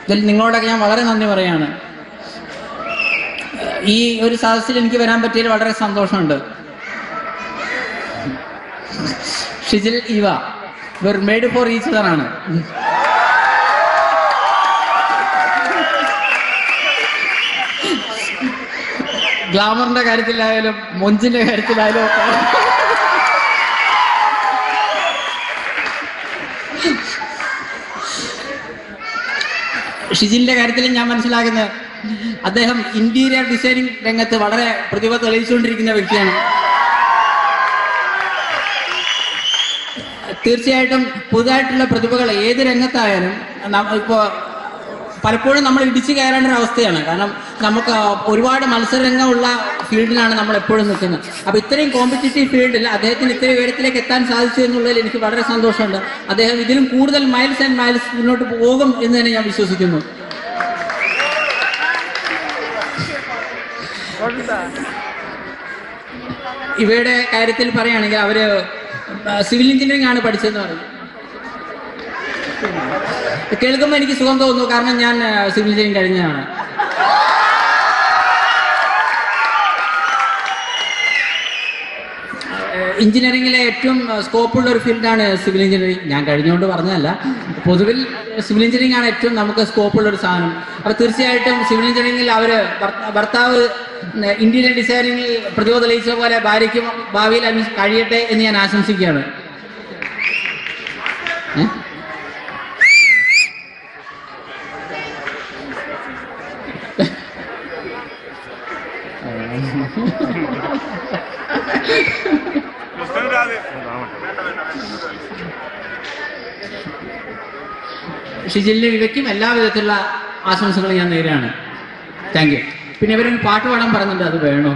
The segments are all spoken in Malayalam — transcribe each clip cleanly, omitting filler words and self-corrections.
ഇതിൽ നിങ്ങളോടൊക്കെ ഞാൻ വളരെ നന്ദി പറയാണ്. ഈ ഒരു സദസ്സിൽ എനിക്ക് വരാൻ പറ്റിയതിൽ വളരെ സന്തോഷമുണ്ട്. ഷിജിൽ ഇവ വെർ മെയ്ഡ് ഫോർ ഈച്ച് അതർ ആണ്. ഗ്ലാമറിന്റെ കാര്യത്തിലായാലും മൊഞ്ചിന്റെ കാര്യത്തിലായാലും ഒക്കെ ഷിജിലിന്റെ കാര്യത്തിൽ ഞാൻ മനസ്സിലാക്കുന്നത് അദ്ദേഹം ഇന്റീരിയർ ഡിസൈനിങ് രംഗത്ത് വളരെ പ്രതിഭ തെളിയിച്ചുകൊണ്ടിരിക്കുന്ന വ്യക്തിയാണ്. തീർച്ചയായിട്ടും പുതുതായിട്ടുള്ള പ്രതിഭകൾ ഏത് രംഗത്തായാലും ഇപ്പോൾ പലപ്പോഴും നമ്മൾ ഇടിച്ചു കയറേണ്ട ഒരു അവസ്ഥയാണ്. കാരണം നമുക്ക് ഒരുപാട് മത്സരരംഗമുള്ള ഫീൽഡിലാണ് നമ്മൾ എപ്പോഴും നിൽക്കുന്നത്. അപ്പോൾ ഇത്രയും കോമ്പറ്റീറ്റീവ് ഫീൽഡിൽ അദ്ദേഹത്തിന് ഇത്രയും ഉയരത്തിലേക്ക് എത്താൻ സാധിച്ചു എന്നുള്ളതിൽ എനിക്ക് വളരെ സന്തോഷമുണ്ട്. അദ്ദേഹം ഇതിലും കൂടുതൽ മൈൽസ് ആൻഡ് മൈൽസ് മുന്നോട്ട് പോകും എന്ന് തന്നെ ഞാൻ വിശ്വസിക്കുന്നു. ഇവയുടെ കാര്യത്തിൽ പറയുകയാണെങ്കിൽ അവര് സിവിൽ എഞ്ചിനീയറിംഗ് ആണ് പഠിച്ചതെന്ന് പറഞ്ഞു. കേൾക്കുമ്പോൾ എനിക്ക് സുഖം തോന്നുന്നു, കാരണം ഞാൻ സിവിൽ എഞ്ചിനീയറിംഗ് കഴിഞ്ഞതാണ്. എഞ്ചിനീയറിംഗിലെ ഏറ്റവും സ്കോപ്പുള്ള ഒരു ഫീൽഡാണ് സിവിൽ എഞ്ചിനീയറിംഗ്. ഞാൻ കഴിഞ്ഞുകൊണ്ട് പറഞ്ഞതല്ല, പൊതുവിൽ സിവിൽ എഞ്ചിനീയറിംഗ് ആണ് ഏറ്റവും നമുക്ക് സ്കോപ്പുള്ള ഒരു സാധനം. അപ്പോൾ തീർച്ചയായിട്ടും സിവിൽ എഞ്ചിനീയറിംഗിൽ ഭർത്താവ് ഇന്റീരിയർ ഡിസൈനിങ്ങിൽ പ്രതിഭ തെളിയിച്ച പോലെ ഭാര്യയ്ക്കും ഭാവിയിൽ കഴിയട്ടെ എന്ന് ഞാൻ ആശംസിക്കുകയാണ്. ഷിജിലിന്റെ ഇവയ്ക്കും എല്ലാവിധത്തിലുള്ള ആശംസകളും ഞാൻ നേരെയാണ്. Thank you. പിന്നെ ഇവരൊരു പാട്ട് പാടാൻ പറയുന്നുണ്ട്, അത് വേണോ?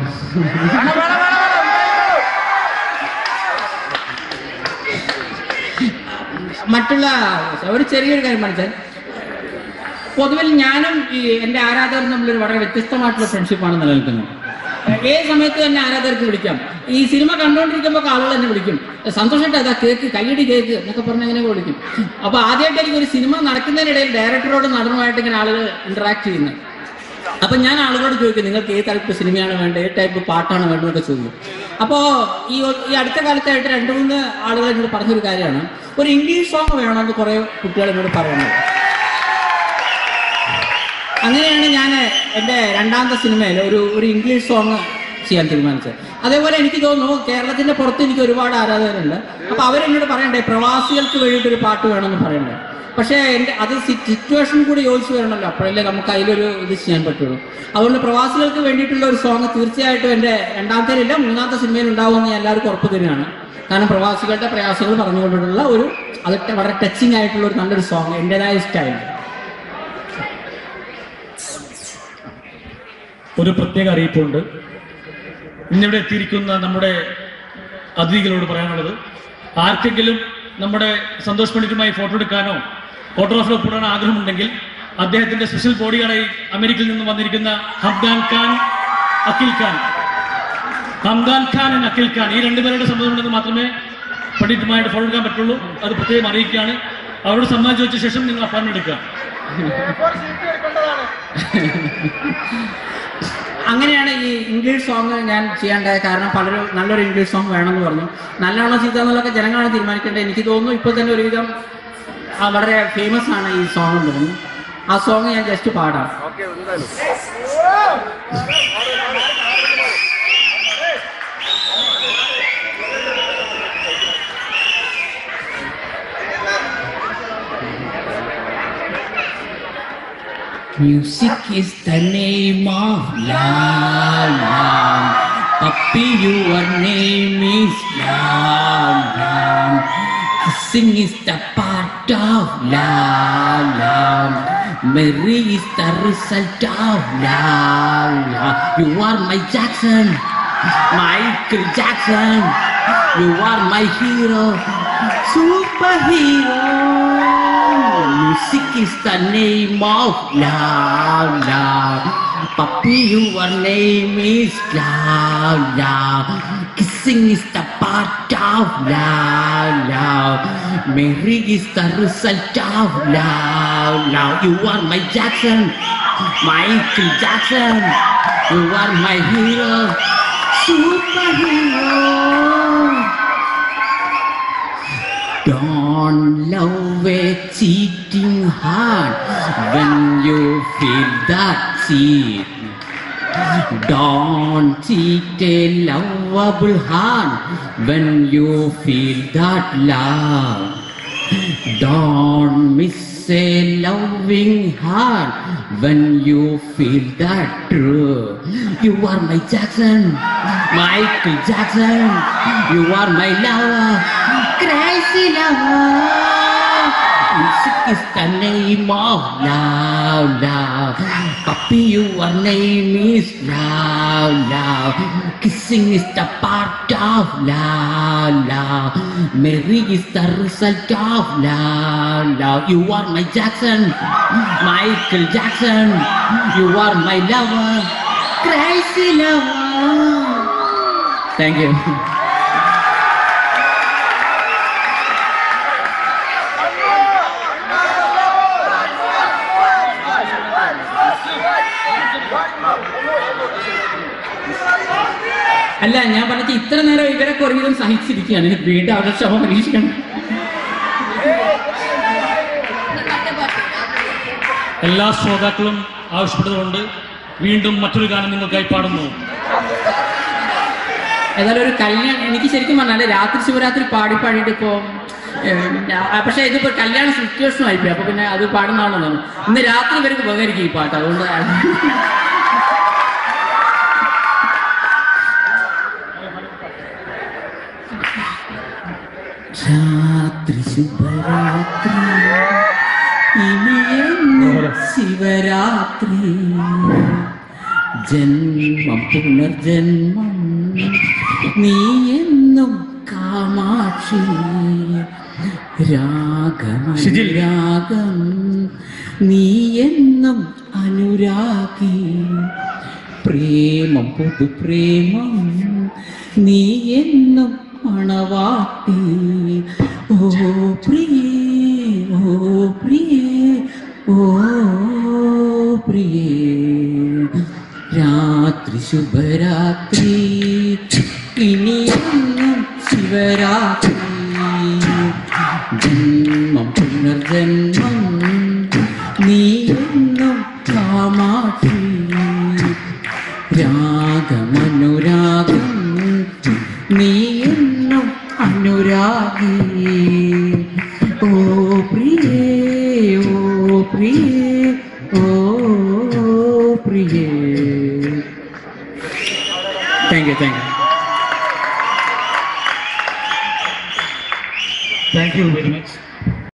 മറ്റുള്ള ഒരു ചെറിയൊരു കാര്യം മനസ്സിലായി, പൊതുവിൽ ഞാനും ഈ എൻ്റെ ആരാധകരും തമ്മിലൊരു വളരെ വ്യത്യസ്തമായിട്ടുള്ള ഫ്രണ്ട്ഷിപ്പാണ് നിലനിൽക്കുന്നത്. ഏത് സമയത്ത് തന്നെ ആരാധകർക്ക് വിളിക്കാം. ഈ സിനിമ കണ്ടുകൊണ്ടിരിക്കുമ്പോൾ ആളുകൾ എന്നെ വിളിക്കും, സന്തോഷമായിട്ട് അതാ കേക്ക്, കൈയടി കേക്ക് എന്നൊക്കെ പറഞ്ഞ് അങ്ങനെ വിളിക്കും. അപ്പോൾ ആദ്യമായിട്ട് എനിക്ക് ഒരു സിനിമ നടക്കുന്നതിനിടയിൽ ഡയറക്ടറോട് നടനുമായിട്ട് ഇങ്ങനെ ആളുകൾ ഇന്ററാക്ട് ചെയ്യുന്നത്. അപ്പം ഞാൻ ആളുകളോട് ചോദിക്കും, നിങ്ങൾക്ക് ഏത് ടൈപ്പ് സിനിമയാണ് വേണ്ടത്, ഏത് ടൈപ്പ് പാട്ടാണ് വേണ്ടതൊക്കെ ചോദിക്കും. അപ്പോൾ ഈ അടുത്ത കാലത്തായിട്ട് 2-3 ആളുകൾ എന്നോട് പറഞ്ഞൊരു കാര്യമാണ്, ഒരു ഇംഗ്ലീഷ് സോങ് വേണമെന്ന് കുറേ കുട്ടികൾ എന്നോട് പറയുന്നത്. അങ്ങനെയാണ് ഞാൻ എൻ്റെ രണ്ടാമത്തെ സിനിമയിൽ ഒരു ഇംഗ്ലീഷ് സോങ് ചെയ്യാൻ തീരുമാനിച്ചത്. അതേപോലെ എനിക്ക് തോന്നുന്നു കേരളത്തിൻ്റെ പുറത്ത് എനിക്ക് ഒരുപാട് ആരാധകരുണ്ട്. അപ്പോൾ അവരെന്നോട് പറയണ്ടേ പ്രവാസികൾക്ക് വേണ്ടിയിട്ടൊരു പാട്ട് വേണമെന്ന് പറയണ്ടേ. പക്ഷേ അത് സിറ്റുവേഷൻ കൂടി യോജിച്ച് വരണമല്ലോ, അപ്പോഴല്ലേ നമുക്ക് അതിലൊരു ഇത് ചെയ്യാൻ പറ്റുള്ളൂ. അതുകൊണ്ട് പ്രവാസികൾക്ക് വേണ്ടിയിട്ടുള്ള ഒരു സോങ് തീർച്ചയായിട്ടും എൻ്റെ രണ്ടാമത്തേലില്ല 3-ാമത്തെ സിനിമയിൽ ഉണ്ടാവുമെന്ന് ഞാൻ എല്ലാവർക്കും ഉറപ്പ് തന്നെയാണ്. കാരണം പ്രവാസികളുടെ പ്രയാസങ്ങൾ പറഞ്ഞുകൊണ്ടിട്ടുള്ള അത് വളരെ ടച്ചിങ് ആയിട്ടുള്ള ഒരു നല്ലൊരു സോങ് എൻ്റെതായ സ്റ്റൈൽ. ഒരു പ്രത്യേക അറിയിപ്പുണ്ട്. ഇന്നിവിടെ എത്തിയിരിക്കുന്ന നമ്മുടെ അതിഥികളോട് പറയാനുള്ളത്, ആർക്കെങ്കിലും നമ്മുടെ സന്തോഷ് പണ്ഡിറ്റുമായി ഫോട്ടോ എടുക്കാനോ ഓട്ടോഗ്രാഫിലോ കൂടാൻ ആഗ്രഹമുണ്ടെങ്കിൽ അദ്ദേഹത്തിന്റെ സ്പെഷ്യൽ ബോഡി ഗാർഡായി അമേരിക്കയിൽ നിന്ന് വന്നിരിക്കുന്ന ഹംദാൻ ഖാൻ അഖിൽ ഖാൻ ഈ 2 പേരുടെ സമ്മതമുണ്ടെങ്കിൽ മാത്രമേ പണ്ഡിറ്റുമായിട്ട് ഫോട്ടോ എടുക്കാൻ പറ്റുള്ളൂ. അത് പ്രത്യേകം അറിയിക്കുകയാണ്. അവരോട് സമ്മതം ചോദിച്ച ശേഷം നിങ്ങൾ അപ്പോയിന്റ്മെന്റ് എടുക്കുക. അങ്ങനെയാണ് ഈ ഇംഗ്ലീഷ് സോങ് ഞാൻ ചെയ്യാണ്ടായ കാരണം. പലരും നല്ലൊരു ഇംഗ്ലീഷ് സോങ് വേണമെന്ന് പറഞ്ഞു. നല്ലതാണോ ചീത്ത എന്നുള്ളതൊക്കെ ജനങ്ങളാണ് തീരുമാനിക്കേണ്ടത്. എനിക്ക് തോന്നുന്നു ഇപ്പോൾ തന്നെ ഒരുവിധം വളരെ ഫേമസ് ആണ് ഈ സോങ് എന്ന് തോന്നുന്നു. ആ സോങ് ഞാൻ ജസ്റ്റ് പാടാം. Music is the name of love. Puppy, your name is love. Kissing is the part of love. Marry is the result of love. You are my Jackson, Michael Jackson. You are my hero, superhero. Music is the name of love. Puppy, your name is love. Kissing is the part of love. Mary is the result of love. Now you are my Jackson, Michael Jackson. You are my hero, superhero. Don't love a cheating heart when you feel that cheat. Don't cheat a lovable heart when you feel that love. Don't miss a loving heart when you feel that true. You are my Jackson, Michael Jackson. You are my lover, crazy lover. Music is the name of love, love. Puppy, your name is love, love. Kissing is the part of love, love. Mary is the result of love, love. You are my Jackson, Michael Jackson. You are my lover, crazy lover. Thank you. അല്ല, ഞാൻ പറഞ്ഞ ഇത്ര നേരം ഇവരൊക്കെ ഒരുവിധം സഹിച്ചിരിക്കുകയാണ്. വീണ്ടും അവരുടെ ക്ഷമ പരീക്ഷിക്കണം. എല്ലാ ശ്രോതാക്കളും ആവശ്യപ്പെട്ടതുകൊണ്ട് വീണ്ടും മറ്റൊരു ഗാനം നിങ്ങൾക്കായി പാടുന്നു. ഏതായാലും ഒരു കല്യാണം, എനിക്ക് ശരിക്കും പറഞ്ഞാൽ രാത്രി ശിവരാത്രി പാടിയിട്ട് ഇപ്പോ പക്ഷെ ഇതിപ്പോ കല്യാണ സിറ്റുവേഷൻ ആയിപ്പോയി. അപ്പൊ പിന്നെ അത് പാടുന്നതാണെന്നാണ്. ഇന്ന് രാത്രി ഇവർക്ക് ഉപകരിക്കും ഈ പാട്ട്. അതുകൊണ്ട് രാത്രി ശുഭരാത്രി ഇനിയെന്നും ശിവരാത്രി ജന്മം പുനർജന്മം നീ എന്നും കാമാക്ഷി രാഗം നീ എന്നും അനുരാഗി പ്രേമം പുതുപ്രേമം നീ എന്നും മണവാട്ടി ഓ പ്രിയേ ഓ പ്രിയേ ഓ പ്രിയേ രാത്രി ശുഭരാത്രി ഇനിയെന്നും ശിവരാത്രി ജന്മം പുനർജന്മം നീ എന്നും കാമാക്ഷി രാഗമനുരാഗം നീ എന്നും അനുരാഗി ഓ പ്രിയേ ഓ പ്രിയേ ഓ പ്രിയേ. Thank you. Thank you very much.